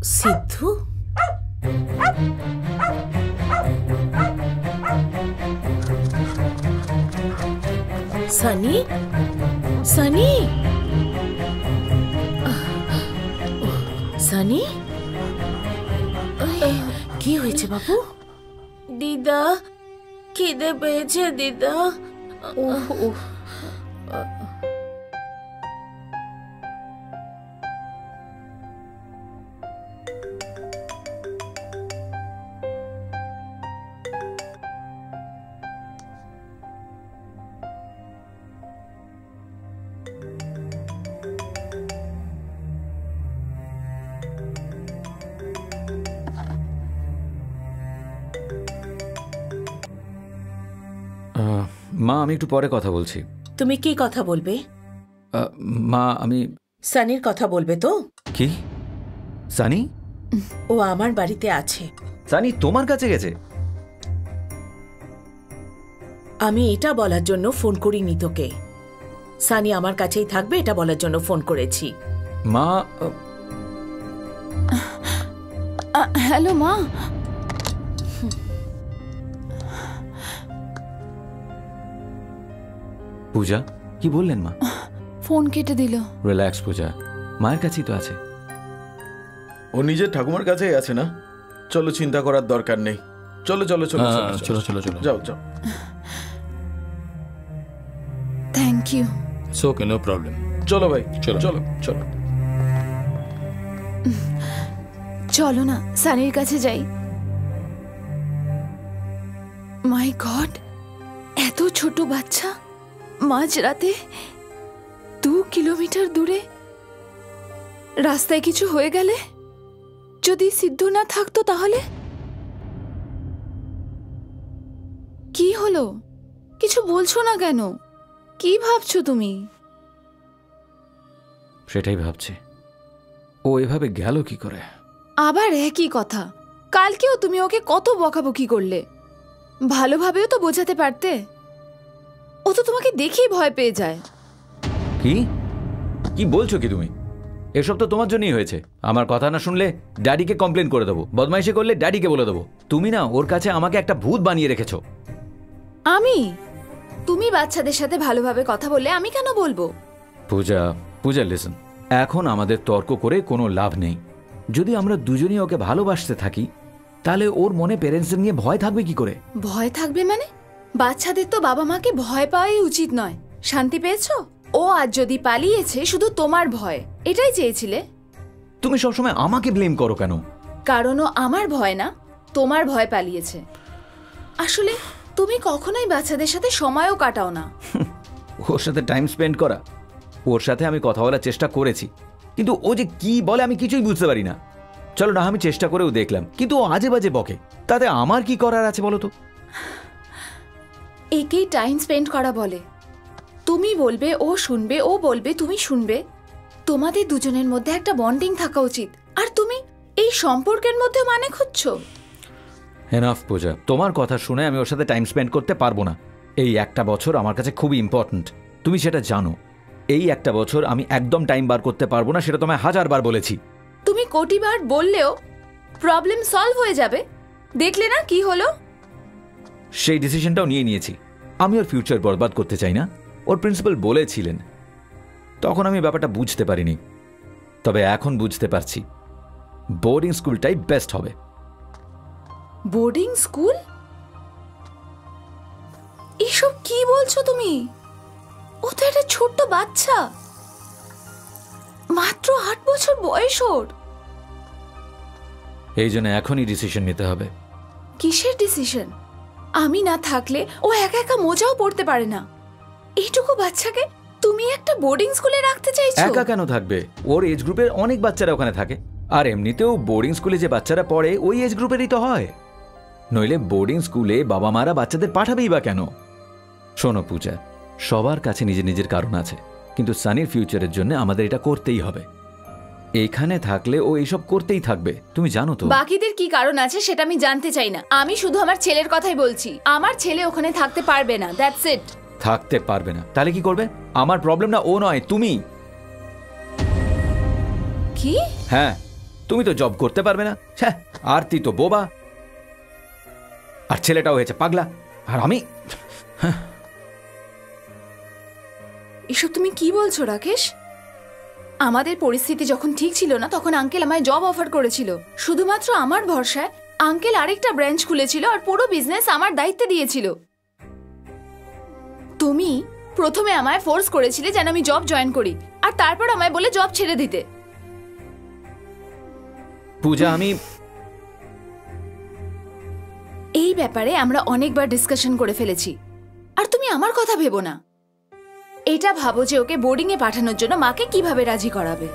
সিদ্ধু? সানি, সানি, সানি, কি হয়েছে বাবু? দিদা, খিদে পেয়েছে দিদা। মা, আমি একটু পরে কথা বলছি। তুমি কি কথা বলবে? মা, আমি সানির কথা বলবে তো? কি? সানি? ও আমার বাড়িতে আছে। সানি তোমার কাছে গেছে? আমি এটা বলার জন্য ফোন করিনি তোকে। সানি আমার কাছেই থাকবে এটা বলার জন্য ফোন করেছি। মা। হ্যালো মা। পূজা, কি বললেন মা? ফোন কেটে দিল। রিল্যাক্স পূজা, মায়ের কাছেই তো আছে। ও নিজের ঠাকুমার কাছেই আছে না? চলো, চিন্তা করার দরকার নেই। চলো চলো চলো চলো চলো চলো, যাও যাও। Thank you. It's okay, no problem. চলো ভাই, চলো চলো চলো। চলো না সানির কাছে যাই। মাই গড, এত ছোট বাচ্চা মাঝরাতে 2 কিলোমিটার দূরে। রাস্তায় কিছু হয়ে গেলে, যদি সিদ্ধু না থাকতো তাহলে? কি হলো? কিছু বলছো না কেন? কি ভাবছো তুমি? সেটাই ভাবছি, ও এভাবে গেল কি করে। আবার একই কথা। কালকেও তুমি ওকে কত বকাবকি করলে, ভালোভাবেও তো বোঝাতে পারতে। ও তো তোমাকে দেখেই ভয় পেয়ে যায়। কি কি বলছো কি তুমি? এসব তো তোমার জন্যই হয়েছে। আমার কথা না শুনলে ড্যাডিকে কমপ্লেন করে দেবো, বদমাইশি করলে ড্যাডিকে বলে দেবো। তুমি না ওর কাছে আমাকে একটা ভূত বানিয়ে রেখেছো। আমি? তুমি বাচ্চাদের সাথে ভালোভাবে কথা বললে আমি কেন বলবো? পূজা, পূজা লিসন, এখন আমাদের তর্ক করে কোনো লাভ নেই। যদি আমরা দুজনেই ওকে ভালোবাসতে থাকি, তাহলে ওর মনে প্যারেন্টসদের নিয়ে ভয় থাকবে কি করে? ভয় থাকবে মানে? বাচ্চাদের তো বাবা মাকে ভয় পাওয়াই উচিত নয়। শান্তি পেয়েছো? ও আজ যদি পালিয়েছে শুধু তোমার ভয়, এটাই চেয়েছিলে? তুমি সবসময় আমাকে ব্লেম করো কেন? কারণ ও আমার ভয় না, তোমার ভয় পালিয়েছে। আসলে তুমি কখনোই বাচ্চাদের সাথে সময়ও কাটাও না। ওর সাথে টাইম স্পেন্ড করা, ওর সাথে আমি কথা বলার চেষ্টা করেছি, কিন্তু ও যে কি বলে আমি কিছুই বুঝতে পারি না। চলো না, আমি চেষ্টা করেও দেখলাম, কিন্তু ও আজে বাজে বকে। তাতে আমার কি করার আছে বলো তো? একেই টাইম স্পেন্ড করা বলে। তুমি বলবে ও শুনবে, ও বলবে তুমি শুনবে। তোমাদের দুজনের মধ্যে একটা বন্ডিং থাকা উচিত, আর তুমি এই সম্পর্কের মধ্যে মানে খুঁজছো। এনাফ পূজা, তোমার কথা শুনে আমি ওর সাথে টাইম স্পেন্ড করতে পারবো না। এই একটা বছর আমার কাছে খুবই ইম্পর্ট্যান্ট, তুমি সেটা জানো। এই একটা বছর আমি একদম টাইম বার করতে পারবো না, সেটা তোমায় 1000 বার বলেছি। তুমি কোটিবার বললেও প্রবলেম সলভ হয়ে যাবে। দেখলে না কি হলো? সেই ডিসিশনটাও নিয়ে নিয়েছি। আমি ওর ফিউচার বরবাদ করতে চাই না। ওর প্রিন্সিপাল বলেছিলেন, তখন আমি ব্যাপারটা বুঝতে পারিনি, তবে এখন বুঝতে পারছি। বোর্ডিং স্কুলটাই বেস্ট হবে। Boarding school? এসব কি বলছো তুমি? ও তো একটা ছোট্ট বাচ্চা, মাত্র 8 বছর বয়স ওর। এই জন্য এখনই ডিসিশন নিতে হবে। কিসের ডিসিশন? আমি না থাকলে ও একা একা মোজাও পড়তে পারে না। এইটুকু বাচ্চাকে তুমি একটা বোর্ডিং স্কুলে রাখতে চাইছো? একা কেন থাকবে? ওর এজ গ্রুপের অনেক বাচ্চারা ওখানে থাকে, আর এমনিতেও বোর্ডিং স্কুলে যে বাচ্চারা পড়ে ওই এজ গ্রুপেরই তো হয়। নইলে বোর্ডিং স্কুলে বাবা মারা বাচ্চাদের পাঠাবেই বা কেন? শোনো পূজা, সবার কাছে নিজের নিজের কারণ আছে, কিন্তু সানির ফিউচারের জন্য আমাদের এটা করতেই হবে। এখানে থাকলে ও এইসব করতেই থাকবে, তুমি জানো তো। বাকিদের কি কারণ আছে সেটা আমি জানতে চাই না। আমি শুধু আমার ছেলের কথাই বলছি। আমার ছেলে ওখানে থাকতে পারবে না, দ্যাটস ইট। থাকতে পারবে না? তাহলে কি করবে? আমার প্রবলেম না ও নয়, তুমি। কি? হ্যাঁ, তুমি তো জব করতে পারবে না। হ্যাঁ, আরতি তো বোবা, আর ছেলেটাও হয়েছে পাগলা, আর আমি। এসব তুমি কি বলছো রাকেশ? আমাদের পরিস্থিতি যখন ঠিক ছিল না তখন আঙ্কেল আমায় জব অফার করেছিল। শুধুমাত্র আমার ভরসায় আঙ্কেল আরেকটা ব্রাঞ্চ খুলেছিল আর পুরো বিজনেস আমার দায়িত্বে দিয়েছিল। তুমি প্রথমে আমায় ফোর্স করেছিলে যেন আমি জব জয়েন করি, আর তারপর আমায় বলে জব ছেড়ে দিতে। পূজা, আমি এই ব্যাপারে আমরা অনেকবার ডিসকাশন করে ফেলেছি, আর তুমি আমার কথা ভেবো না। এটা ভাবো যে ওকে বোর্ডিং এ পাঠানোর জন্য মাকে কিভাবে রাজি করাবে।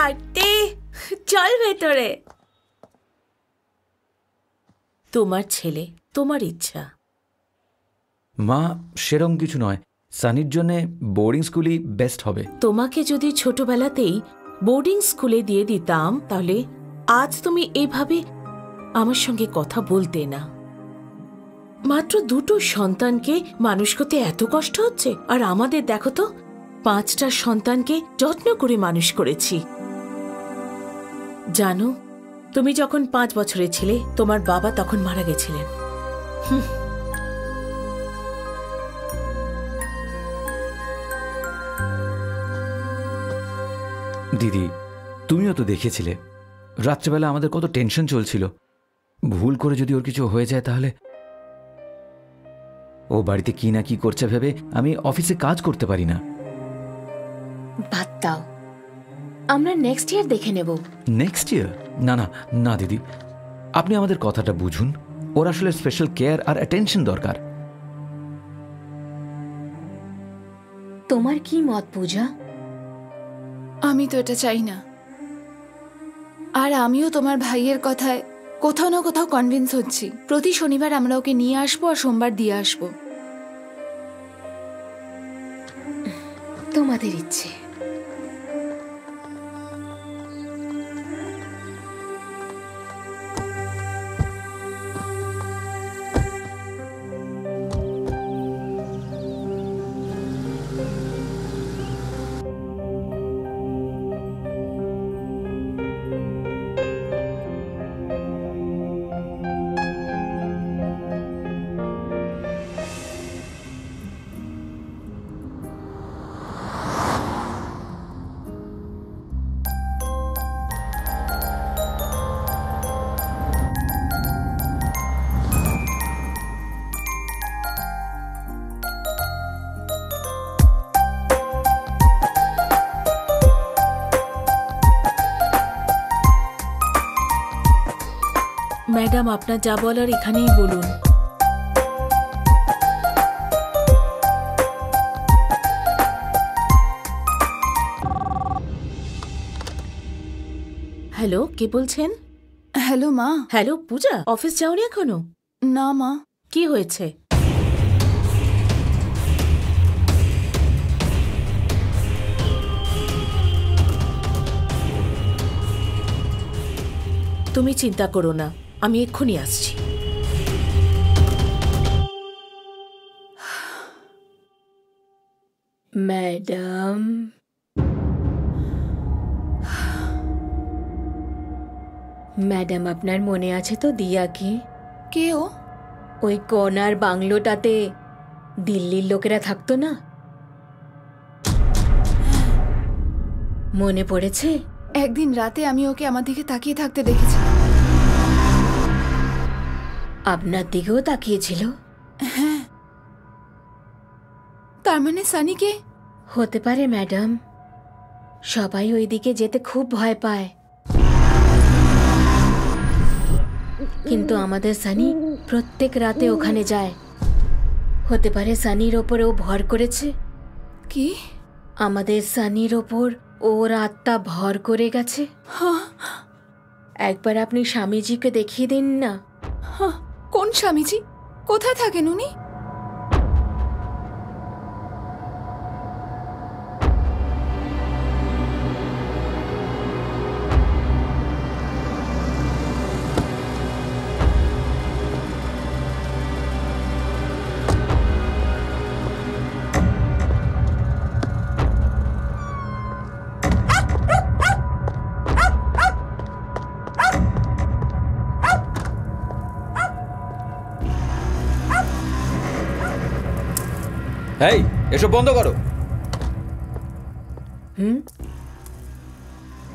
আরতি, চল ভেতরে। তোমার ছেলে, তোমার ইচ্ছা। মা, সেরকম কিছু নয়। সানির জন্য বোর্ডিং স্কুলই বেস্ট হবে। তোমাকে যদি ছোটবেলাতেই বোর্ডিং স্কুলে দিয়ে দিতাম তাহলে আজ তুমি এইভাবে আমার সঙ্গে কথা বলতে না। মাত্র দুটো সন্তানকে মানুষ করতে এত কষ্ট হচ্ছে, আর আমাদের দেখো তো, 5টা সন্তানকে যত্ন করে মানুষ করেছি। জানো, তুমি যখন 5 বছরের ছিলে তোমার বাবা তখন মারা গেছিলেন। দিদি, তুমিও তো দেখেছিলে রাত্রেবেলা আমাদের কত টেনশন চলছিল। ভুল করে যদি ওর কিছু হয়ে যায় তাহলে। ও বাড়িতে কি না কি করছে ভেবে আমি অফিসে কাজ করতে পারি না। বাদ দাও, আমরা নেক্সট ইয়ার দেখে নেব। Next year? না না না দিদি, আপনি আমাদের কথাটা বুঝুন। ওর আসলে স্পেশাল কেয়ার আর অ্যাটেনশন দরকার। তোমার কি মত পূজা? আমি তো এটা চাই না, আর আমিও তোমার ভাইয়ের কথায় কোথাও না কোথাও কনভিন্স হচ্ছি। প্রতি শনিবার আমরা ওকে নিয়ে আসবো আর সোমবার দিয়ে আসবো। তোমাদের ইচ্ছে। ম্যাডাম, আপনার যা বলার এখানেই বলুন। হ্যালো, কে বলছেন? হ্যালো মা। হ্যালো পূজা, অফিস যাওনি এখনো? না মা। কি হয়েছে? তুমি চিন্তা করো না, আমি এক্ষুনি আসছি। ম্যাডাম, ম্যাডাম আপনার মনে আছে তো দিয়াকে? কে ও? ওই কর্নার বাংলোটাতে দিল্লির লোকেরা থাকতো না, মনে পড়েছে? একদিন রাতে আমি ওকে আমার দিকে তাকিয়ে থাকতে দেখেছি। আপনার দিকেও তাকিয়েছিল? হ্যাঁ। তার মানে সানিকে? হতে পারে ম্যাডাম, সবাই ওই দিকে যেতে খুব ভয় পায়, কিন্তু আমাদের সানি প্রত্যেক রাতে ওখানে যায়। হতে পারে সানির ওপরে ও ভর করেছে। কি? আমাদের সানির ওপর ওর আত্মা ভর করে গেছে। একবার আপনি স্বামীজিকে দেখিয়ে দিন না। কোন স্বামীজি? কোথায় থাকেন উনি? এই এসব বন্ধ করো।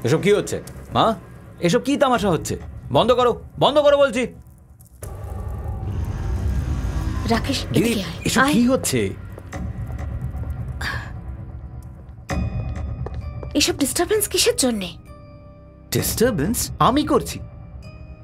এসব কি হচ্ছে মা? এসব কি তামাশা হচ্ছে? বন্ধ করো, বন্ধ করো বলছি। রাকেশ, দিদি এদিকে আয়। এসব আয়। কি হচ্ছে? এসব ডিস্টারবেন্স কিসের জন্যে? ডিস্টারবেন্স আমি করছি?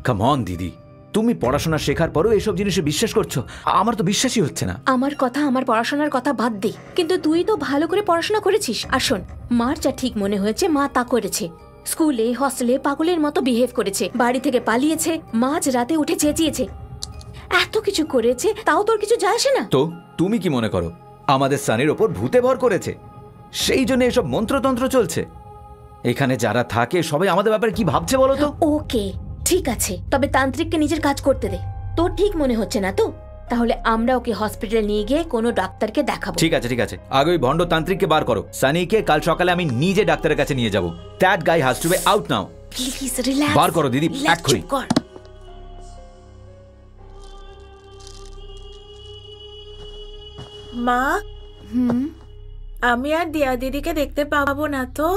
কাম অন দিদি, তুমি পড়াশোনা শেখার পরও এসব জিনিসে বিশ্বাস করছো? আমার তো বিশ্বাসই হচ্ছে না। আমার কথা, আমার পড়াশোনার কথা বাদ দে, কিন্তু তুই তো ভালো করে পড়াশোনা করেছিস। আর শোন, মার যা ঠিক মনে হয়েছে মা তা করেছে। স্কুলে হস্টেলে পাগলের মতো বিহেভ করেছে, বাড়ি থেকে পালিয়েছে, মাঝ রাতে উঠে চেঁচিয়েছে, এত কিছু করেছে, তাও তোর কিছু যায় আসে না? তো তুমি কি মনে করো আমাদের সানির ওপর ভূতে ভর করেছে, সেই জন্য এসব মন্ত্রতন্ত্র চলছে? এখানে যারা থাকে সবাই আমাদের ব্যাপারে কি ভাবছে বলো তো? ওকে, ঠিক আছে, তবে তান্ত্রিককে নিজের কাজ করতে দে। তোর ঠিক মনে হচ্ছে না তো? তাহলে আমরা ওকে হসপিটালে নিয়ে গিয়ে কোনো ডাক্তারকে দেখাবো। ঠিক আছে ঠিক আছে, আগে ওই ভণ্ড তান্ত্রিককে বার করো। সানিকে কাল সকালে আমি নিজে ডাক্তারের কাছে নিয়ে যাব। That guy has to be out now. Please relax. বার করো দিদি, এক্ষুনি। চুপ কর। মা, আমি আর দিয়া দিদিকে দেখতে পাবো না তো?